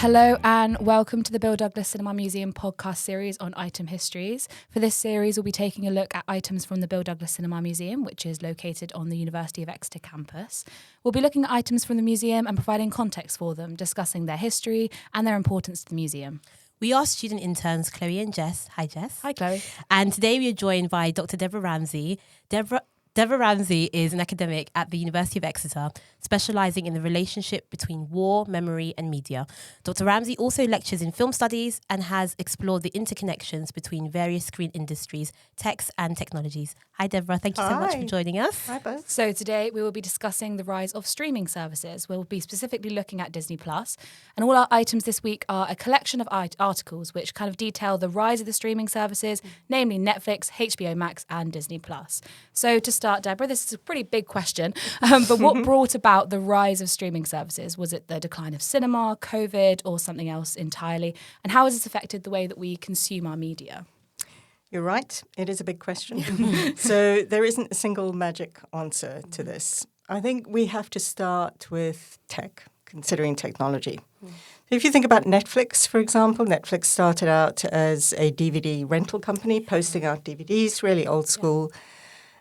Hello and welcome to the Bill Douglas Cinema Museum podcast series on item histories. For this series, we'll be taking a look at items from the Bill Douglas Cinema Museum, which is located on the University of Exeter campus. We'll be looking at items from the museum and providing context for them, discussing their history and their importance to the museum. We are student interns Chloé and Jess. Hi, Jess. Hi, Chloé. And today we are joined by Dr Debra Ramsay. Debra Ramsay is an academic at the University of Exeter, specialising in the relationship between war, memory and media. Dr Ramsay also lectures in film studies and has explored the interconnections between various screen industries, texts and technologies. Hi Debra, thank you so much for joining us. Hi both. So today we will be discussing the rise of streaming services. We'll be specifically looking at Disney+. And all our items this week are a collection of articles which kind of detail the rise of the streaming services, namely Netflix, HBO Max and Disney+. So to start, Deborah, this is a pretty big question, but what brought about the rise of streaming services? Was it the decline of cinema, COVID, or something else entirely? And how has this affected the way that we consume our media? You're right. It is a big question. So there isn't a single magic answer to this. I think we have to start with tech, considering technology. If you think about Netflix, for example, Netflix started out as a DVD rental company, posting out DVDs, really old school. Yeah.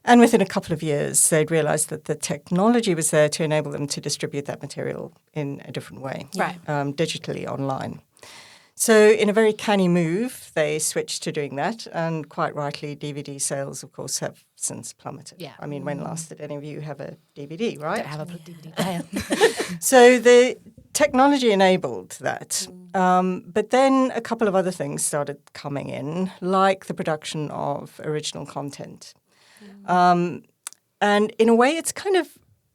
And within a couple of years, they'd realised that the technology was there to enable them to distribute that material in a different way, digitally, online. So in a very canny move, they switched to doing that. And quite rightly, DVD sales, of course, have since plummeted. Yeah. I mean, when last did any of you have a DVD, right? Don't have a DVD player. So the technology enabled that. But then a couple of other things started coming in, like the production of original content. And in a way, it's kind of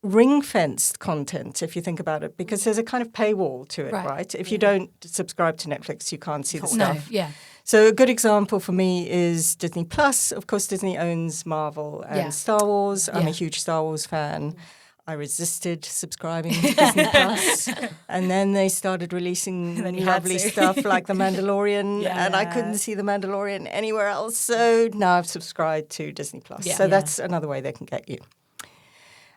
ring-fenced content, if you think about it, because there's a kind of paywall to it, right? If you don't subscribe to Netflix, you can't see the stuff. Yeah. So a good example for me is Disney+. Of course, Disney owns Marvel and Star Wars. I'm a huge Star Wars fan. I resisted subscribing to Disney+. And then they started releasing lovely stuff like The Mandalorian, and I couldn't see The Mandalorian anywhere else. So now I've subscribed to Disney+. So that's another way they can get you.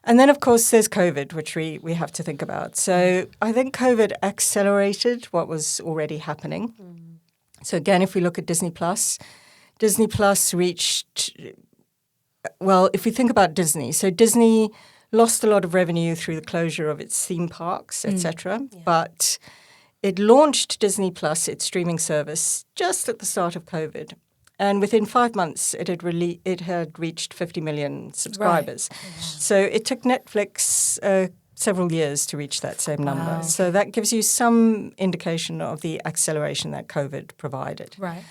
And then, of course, there's COVID, which we have to think about. So I think COVID accelerated what was already happening. So again, if we look at Disney+, Disney+ reached, well, if we think about Disney, so Disney lost a lot of revenue through the closure of its theme parks, etc. But it launched Disney+, its streaming service, just at the start of COVID. And within 5 months, it had reached 50 million subscribers. Right. So it took Netflix several years to reach that same number. Wow. So that gives you some indication of the acceleration that COVID provided. Right.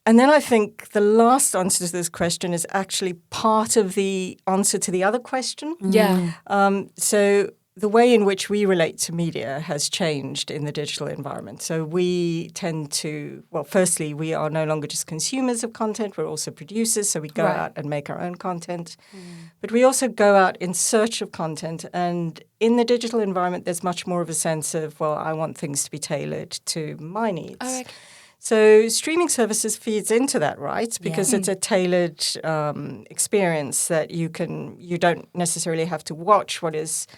And then I think the last answer to this question is actually part of the answer to the other question. Yeah. So the way in which we relate to media has changed in the digital environment. So we tend to, well, firstly, we are no longer just consumers of content. We're also producers. So we go out and make our own content. But we also go out in search of content. And in the digital environment, there's much more of a sense of, well, I want things to be tailored to my needs. Oh, okay. So streaming services feeds into that, right? Because it's a tailored experience that you don't necessarily have to watch what is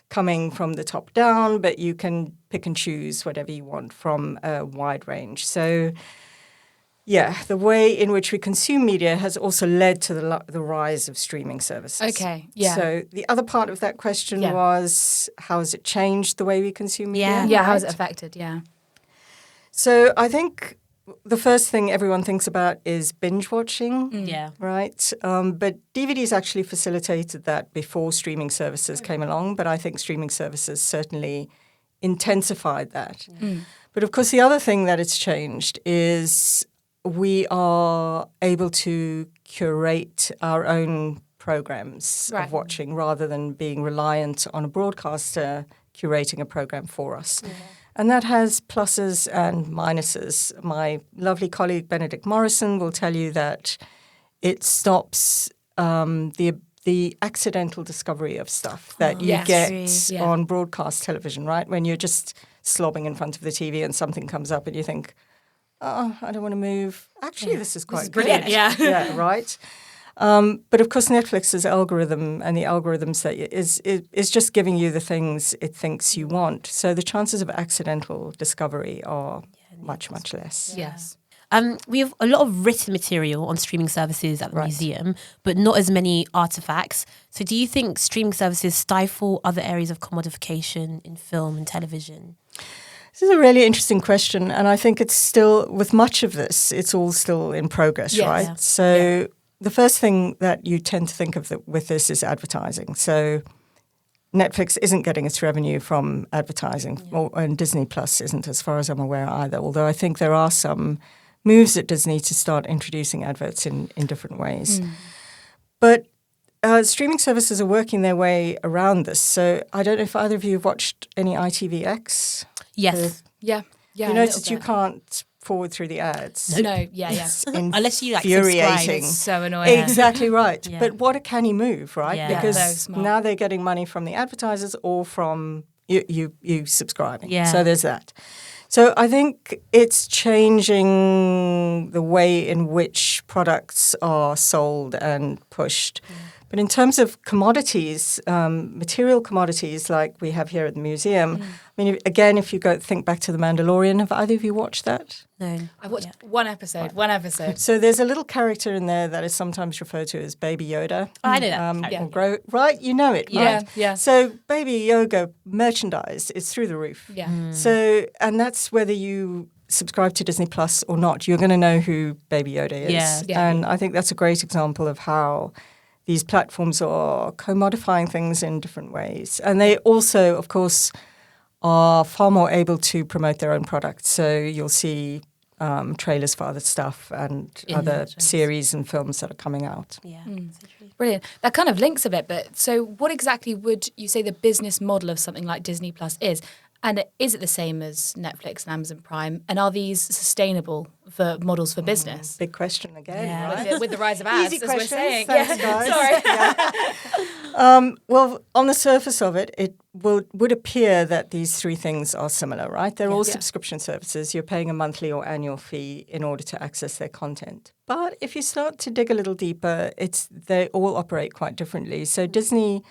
coming from the top down, but you can pick and choose whatever you want from a wide range. So, the way in which we consume media has also led to the rise of streaming services. Okay, yeah. So the other part of that question was, how has it changed the way we consume media? Yeah, how has it affected, So I think the first thing everyone thinks about is binge watching, right? But DVDs actually facilitated that before streaming services came along, but I think streaming services certainly intensified that. But of course, the other thing that it's changed is we are able to curate our own programs of watching rather than being reliant on a broadcaster curating a program for us. And that has pluses and minuses. My lovely colleague Benedict Morrison will tell you that it stops the accidental discovery of stuff that you get on broadcast television, right? When you're just slobbing in front of the TV and something comes up and you think, oh, I don't want to move. Actually, this is quite good. Brilliant, yeah, right? But of course, Netflix's algorithm and the algorithms that is just giving you the things it thinks you want. So the chances of accidental discovery are much, much less. Yes. We have a lot of written material on streaming services at the museum, but not as many artifacts. So do you think streaming services stifle other areas of commodification in film and television? This is a really interesting question. And I think it's still, with much of this, it's all still in progress, right? Yeah. So the first thing that you tend to think of with this is advertising. So Netflix isn't getting its revenue from advertising, and Disney Plus isn't, as far as I'm aware, either. Although I think there are some moves at Disney to start introducing adverts in different ways. But streaming services are working their way around this. So I don't know if either of you have watched any ITVX. Yes. Yeah. You noticed you can't forward through the ads. No, yeah. It's Unless you infuriating. It's so annoying. Exactly right. Yeah. But what a canny move, right? Yeah. Because So smart. now they're getting money from the advertisers or from you subscribing. Yeah. So there's that. So I think it's changing the way in which products are sold and pushed. But in terms of commodities, material commodities like we have here at the museum, I mean, again, if you think back to The Mandalorian, have either of you watched that? No. I watched one episode. So there's a little character in there that is sometimes referred to as Baby Yoda. I know that. Right? You know it, right? Yeah. So Baby Yoda merchandise is through the roof. Yeah. So, and that's whether you subscribe to Disney Plus or not, you're going to know who Baby Yoda is. Yeah. And I think that's a great example of how these platforms are commodifying things in different ways. And they also, of course, are far more able to promote their own products. So you'll see trailers for other stuff and other series and films that are coming out. Yeah. Brilliant. That kind of links a bit, but so what exactly would you say the business model of something like Disney Plus is? And is it the same as Netflix and Amazon Prime? And are these sustainable for models for business? Big question again, right? With the rise of ads, Easy as we're questions. saying. Thanks, guys. Sorry. Well, on the surface of it, it would appear that these three things are similar, right? They're all subscription services. You're paying a monthly or annual fee in order to access their content. But if you start to dig a little deeper, they all operate quite differently. So Disney,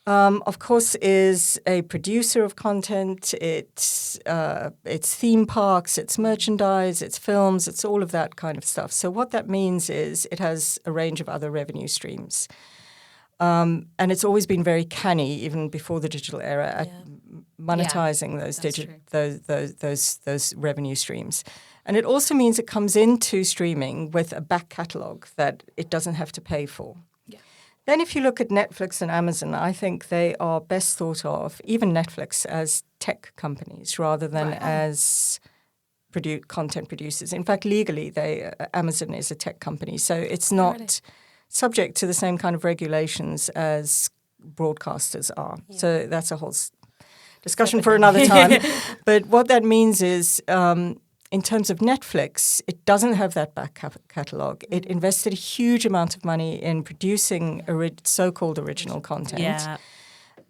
of course, is a producer of content. It's theme parks, it's merchandise, it's films, it's all of that kind of stuff. So what that means is it has a range of other revenue streams. And it's always been very canny, even before the digital era, at monetizing those revenue streams. And it also means it comes into streaming with a back catalogue that it doesn't have to pay for. Then if you look at Netflix and Amazon, I think they are best thought of, even Netflix, as tech companies rather than as content producers. In fact, legally, Amazon is a tech company, so it's not subject to the same kind of regulations as broadcasters are. Yeah. So that's a whole discussion for another time. But what that means is, in terms of Netflix, it doesn't have that back catalogue. It invested a huge amount of money in producing so-called original content. Yeah.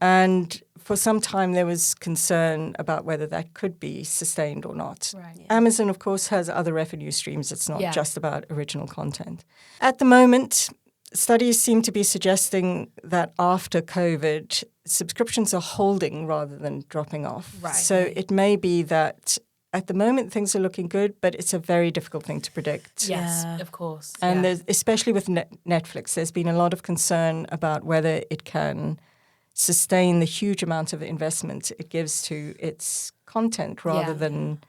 And for some time, there was concern about whether that could be sustained or not. Right. Yeah. Amazon, of course, has other revenue streams. It's not just about original content. At the moment, studies seem to be suggesting that after COVID, subscriptions are holding rather than dropping off. Right. So it may be that at the moment things are looking good, but it's a very difficult thing to predict. Yes, of course. And there's, especially with Netflix, there's been a lot of concern about whether it can sustain the huge amount of investment it gives to its content rather than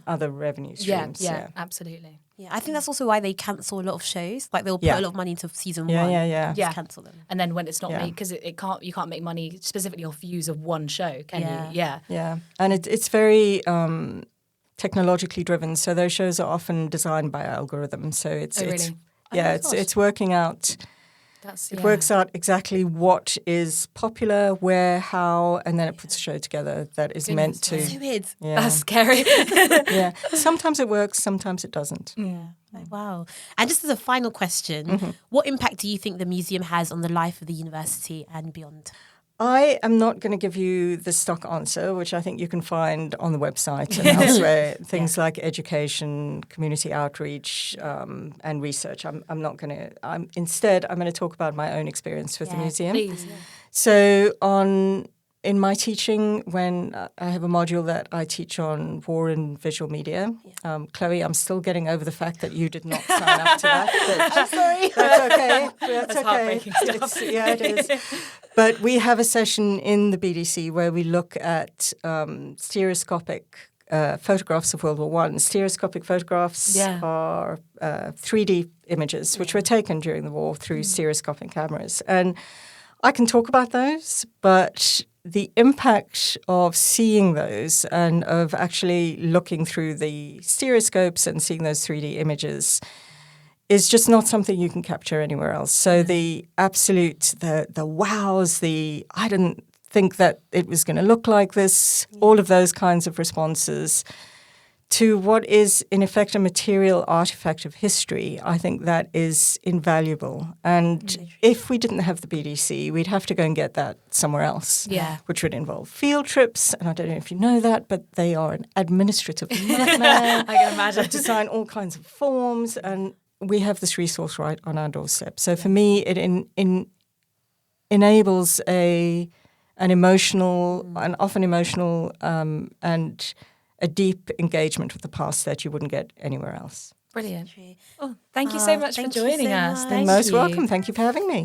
other revenue streams. Yeah, absolutely. Yeah, I think that's also why they cancel a lot of shows. Like they'll put a lot of money into season one. Yeah. Cancel them. And then when it's not made, because you can't make money specifically off views of one show, can you? Yeah. And it's very technologically driven. So those shows are often designed by algorithms. So it's working out. It works out exactly what is popular, where, how, and then it puts a show together that is meant to. So weird. Yeah. That's scary. Yeah. Sometimes it works, sometimes it doesn't. Yeah. Wow. And just as a final question, what impact do you think the museum has on the life of the university and beyond? I am not going to give you the stock answer, which I think you can find on the website and elsewhere. Things like education, community outreach, and research. I'm not going to. Instead, I'm going to talk about my own experience with the museum. Please. So in my teaching, when I have a module that I teach on war and visual media, Chloé, I'm still getting over the fact that you did not sign up to that. I'm sorry. That's okay. That's okay. heartbreaking stuff. It is. But we have a session in the BDC where we look at stereoscopic photographs of World War I. Stereoscopic photographs are 3D images which were taken during the war through stereoscopic cameras. And I can talk about those, but the impact of seeing those and of actually looking through the stereoscopes and seeing those 3D images is just not something you can capture anywhere else. So the absolute, the wows, I didn't think that it was going to look like this, all of those kinds of responses to what is in effect a material artifact of history, I think that is invaluable. And if we didn't have the BDC, we'd have to go and get that somewhere else, which would involve field trips. And I don't know if you know that, but they are an administrative nightmare. I can imagine. To sign all kinds of forms, and we have this resource right on our doorstep. So for me, it enables an emotional, an often emotional, and a deep engagement with the past that you wouldn't get anywhere else. Brilliant. Oh, thank you so much for joining us. You're most welcome. Thank you for having me.